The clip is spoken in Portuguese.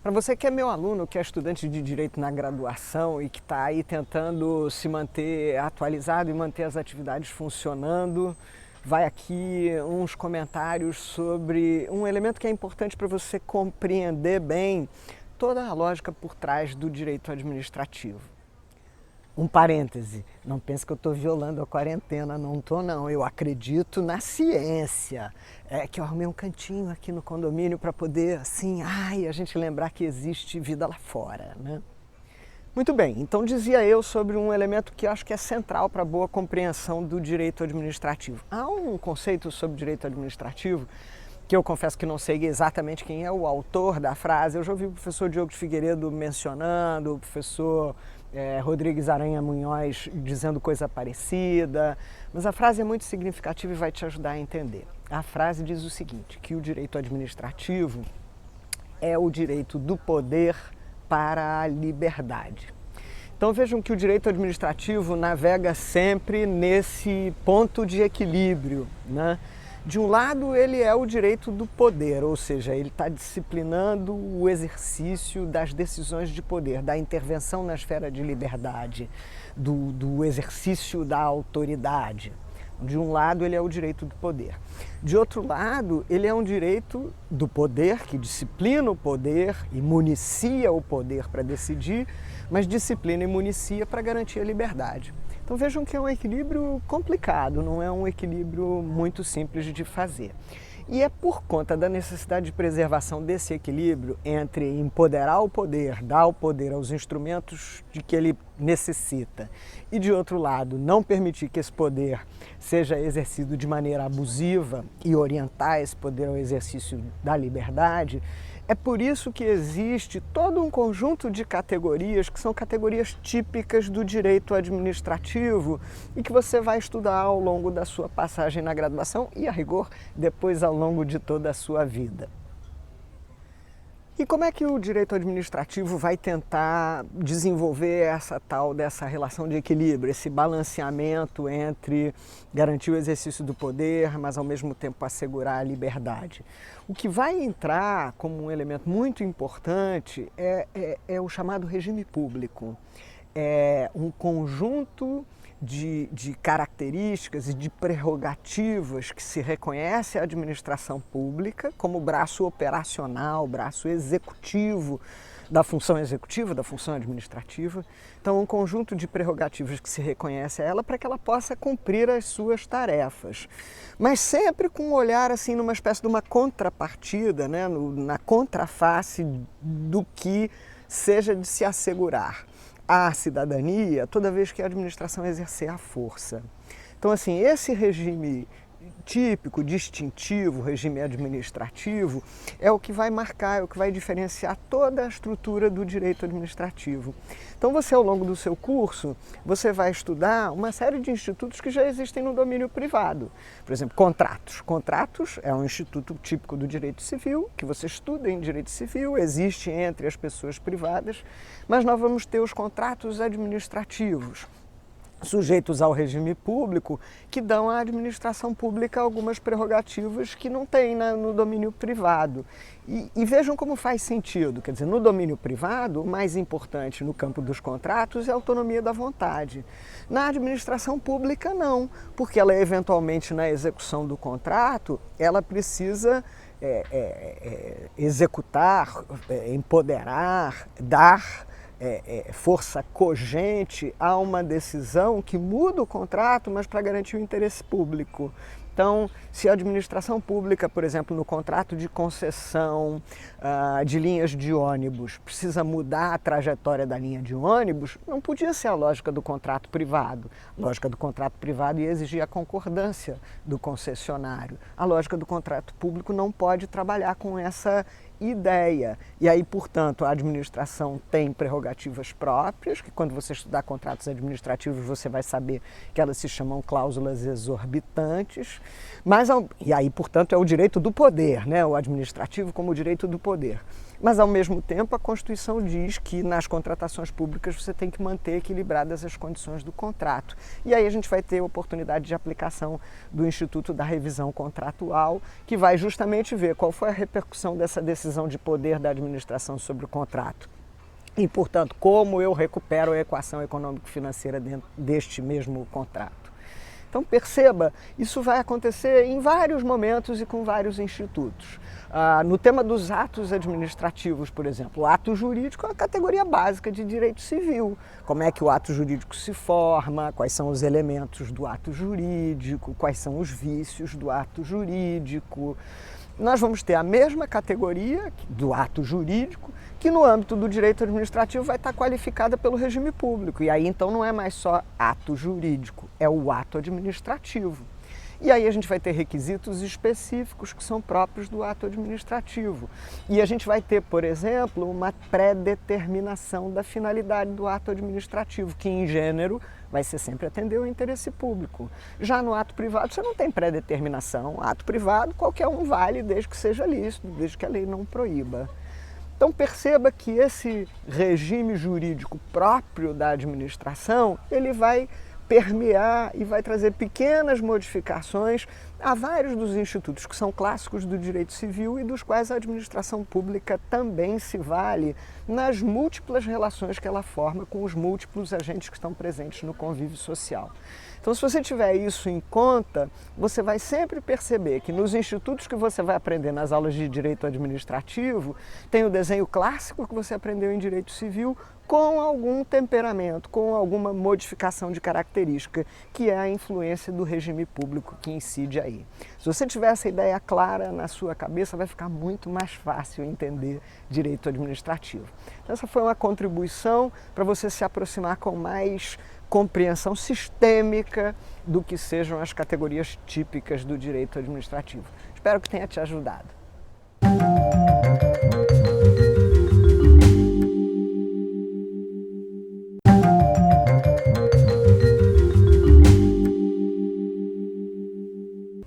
Para você que é meu aluno, que é estudante de Direito na graduação e que está aí tentando se manter atualizado e manter as atividades funcionando, vai aqui uns comentários sobre um elemento que é importante para você compreender bem toda a lógica por trás do direito administrativo. Um parêntese, não pense que eu estou violando a quarentena, não estou não, eu acredito na ciência. É que eu arrumei um cantinho aqui no condomínio para poder, assim, a gente lembrar que existe vida lá fora, né? Muito bem, então dizia eu sobre um elemento que acho que é central para a boa compreensão do direito administrativo. Há um conceito sobre direito administrativo que eu confesso que não sei exatamente quem é o autor da frase. Eu já ouvi o professor Diogo de Figueiredo mencionando, o professor Rodrigues Aranha Munhoz dizendo coisa parecida, mas a frase é muito significativa e vai te ajudar a entender. A frase diz o seguinte, que o direito administrativo é o direito do poder para a liberdade. Então vejam que o direito administrativo navega sempre nesse ponto de equilíbrio, né? De um lado, ele é o direito do poder, ou seja, ele está disciplinando o exercício das decisões de poder, da intervenção na esfera de liberdade, do exercício da autoridade. De um lado, ele é o direito do poder. De outro lado, ele é um direito do poder, que disciplina o poder e municia o poder para decidir, mas disciplina e municia para garantir a liberdade. Então vejam que é um equilíbrio complicado, não é um equilíbrio muito simples de fazer. E é por conta da necessidade de preservação desse equilíbrio entre empoderar o poder, dar o poder aos instrumentos de que ele necessita e, de outro lado, não permitir que esse poder seja exercido de maneira abusiva e orientar esse poder ao exercício da liberdade. É por isso que existe todo um conjunto de categorias que são categorias típicas do direito administrativo e que você vai estudar ao longo da sua passagem na graduação e, a rigor, depois ao longo de toda a sua vida. E como é que o direito administrativo vai tentar desenvolver dessa relação de equilíbrio, esse balanceamento entre garantir o exercício do poder, mas ao mesmo tempo assegurar a liberdade? O que vai entrar como um elemento muito importante é o chamado regime público. É um conjunto de características e de prerrogativas que se reconhece à administração pública como braço operacional, braço executivo da função administrativa. Então, um conjunto de prerrogativas que se reconhece a ela para que ela possa cumprir as suas tarefas. Mas sempre com um olhar assim, numa espécie de uma contrapartida, né? Na contraface do que seja de se assegurar à cidadania toda vez que a administração exercer a força. Então, assim, esse regime típico, distintivo, regime administrativo, é o que vai marcar, é o que vai diferenciar toda a estrutura do direito administrativo. Então você, ao longo do seu curso, você vai estudar uma série de institutos que já existem no domínio privado. Por exemplo, contratos. Contratos é um instituto típico do direito civil, que você estuda em direito civil, existe entre as pessoas privadas, mas nós vamos ter os contratos administrativos, sujeitos ao regime público, que dão à administração pública algumas prerrogativas que não tem no domínio privado. E vejam como faz sentido, quer dizer, no domínio privado, o mais importante no campo dos contratos é a autonomia da vontade. Na administração pública, não, porque ela eventualmente na execução do contrato, ela precisa executar, empoderar, dar força cogente a uma decisão que muda o contrato, mas para garantir o interesse público. Então, se a administração pública, por exemplo, no contrato de concessão de linhas de ônibus, precisa mudar a trajetória da linha de ônibus, não podia ser a lógica do contrato privado. A lógica do contrato privado ia exigir a concordância do concessionário. A lógica do contrato público não pode trabalhar com essa ideia. E aí, portanto, a administração tem prerrogativas próprias, que quando você estudar contratos administrativos você vai saber que elas se chamam cláusulas exorbitantes, e aí, portanto, é o direito do poder, né? O administrativo como o direito do poder. Mas, ao mesmo tempo, a Constituição diz que nas contratações públicas você tem que manter equilibradas as condições do contrato. E aí a gente vai ter oportunidade de aplicação do Instituto da Revisão Contratual, que vai justamente ver qual foi a repercussão dessa decisão decisão de poder da administração sobre o contrato. E, portanto, como eu recupero a equação econômico-financeira dentro deste mesmo contrato. Então, perceba, isso vai acontecer em vários momentos e com vários institutos. No tema dos atos administrativos, por exemplo, o ato jurídico é a categoria básica de direito civil. Como é que o ato jurídico se forma, quais são os elementos do ato jurídico, quais são os vícios do ato jurídico. Nós vamos ter a mesma categoria do ato jurídico, que no âmbito do direito administrativo vai estar qualificada pelo regime público. E aí então não é mais só ato jurídico, é o ato administrativo. E aí a gente vai ter requisitos específicos que são próprios do ato administrativo. E a gente vai ter, por exemplo, uma pré-determinação da finalidade do ato administrativo, que em gênero vai ser sempre atender ao interesse público. Já no ato privado você não tem pré-determinação. Ato privado qualquer um vale desde que seja lícito, desde que a lei não proíba. Então perceba que esse regime jurídico próprio da administração, ele vai permear e vai trazer pequenas modificações a vários dos institutos que são clássicos do direito civil e dos quais a administração pública também se vale nas múltiplas relações que ela forma com os múltiplos agentes que estão presentes no convívio social. Então, se você tiver isso em conta, você vai sempre perceber que nos institutos que você vai aprender nas aulas de direito administrativo, tem o desenho clássico que você aprendeu em direito civil, com algum temperamento, com alguma modificação de característica, que é a influência do regime público que incide aí. Se você tiver essa ideia clara na sua cabeça, vai ficar muito mais fácil entender direito administrativo. Então, essa foi uma contribuição para você se aproximar com mais compreensão sistêmica do que sejam as categorias típicas do direito administrativo. Espero que tenha te ajudado.